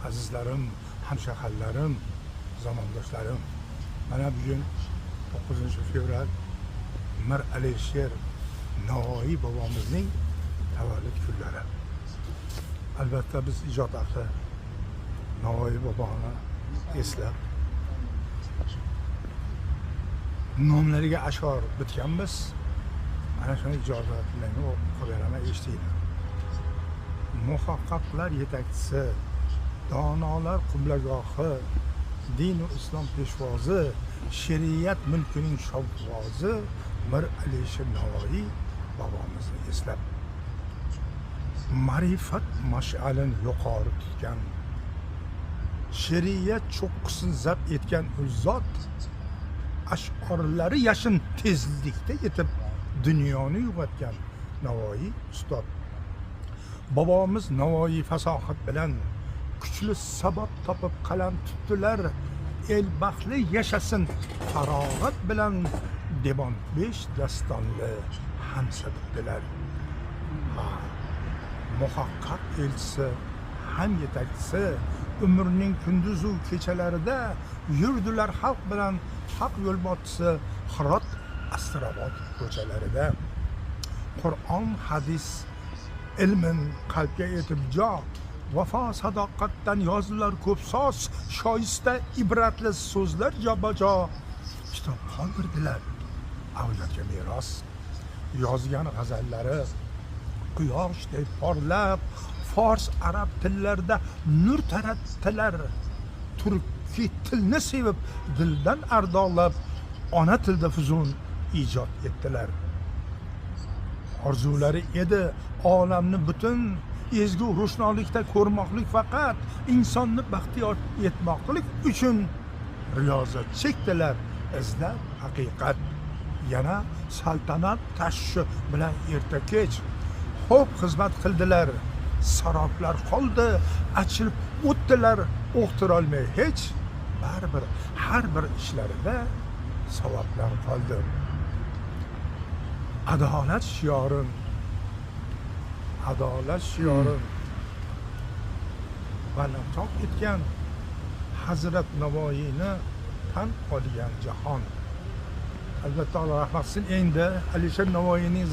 azizlarim, hamshaharlarim, zamondoshlarim. Mana bugun 9-fevral Mir Alisher Navoiy bobomizning tavallud kunlari. Albatta biz ijod ahli Navoiy boboni eslab nomlariga ashor bitganmiz. Ana shuni ijozatlarni o'qib beraman, eshitinglar. Muhaqqaqlar yetakchisi, donolar qiblagohi, din va islom peshvozi, shariat mulkining shovvozi Mir Alisher Navoiy bobomizni eslab ma'rifat mash'alini yuqori tutgan, shariat cho'qqisini zabt etgan u zot ash'orlari yashin tezlikda yetib dunyoni uyg'otgan Navoiy ustod. Bobomiz Navoiy fasohat bilan kuchli sabot topib qalam tutdilar. El baxtli yashasin farog'at bilan devon 5 dastonli hamsa bitdilar. Muhaqqaq elchisi, ham yetakchisi, umrning kunduzu kechalarida yurdilar xalq bilan haq yo'lbochisi Hirot Astrobod ko'chalarida. Qur'on hadis ilmin qalbga yetib jo, vafo sadoqatdan yozdilar ko'p so'z, shoista ibratli so'zlar jobajo. Kitob qoldirdilar avlodga meros, yozgan g'azallari quyoshdek porlab, fors arab tillarida nur taratdilar. Turkiy tilni sevib dildan ardolab, ona tilda fuzun ijod etdilar. Orzulari edi olamni butun ezgu ro'shnolikda ko'rmoqlik, faqat insonni baxtiyor etmoqlik uchun riyozat chekdilar izlab haqiqat. Yana saltanat tashvishi bilan erta kech xo'p xizmat qildilar. Saroblar qoldi, achilib o'tdilar, o'qtirolmay hech. Baribir har bir ishlarida savoblar qoldi. Adolat shiorin balandroq etgan Hazrat Navoiyni tan olgan jahon. Albatta, Alloh rahmat qilsin. Endi Alisher Navoiyning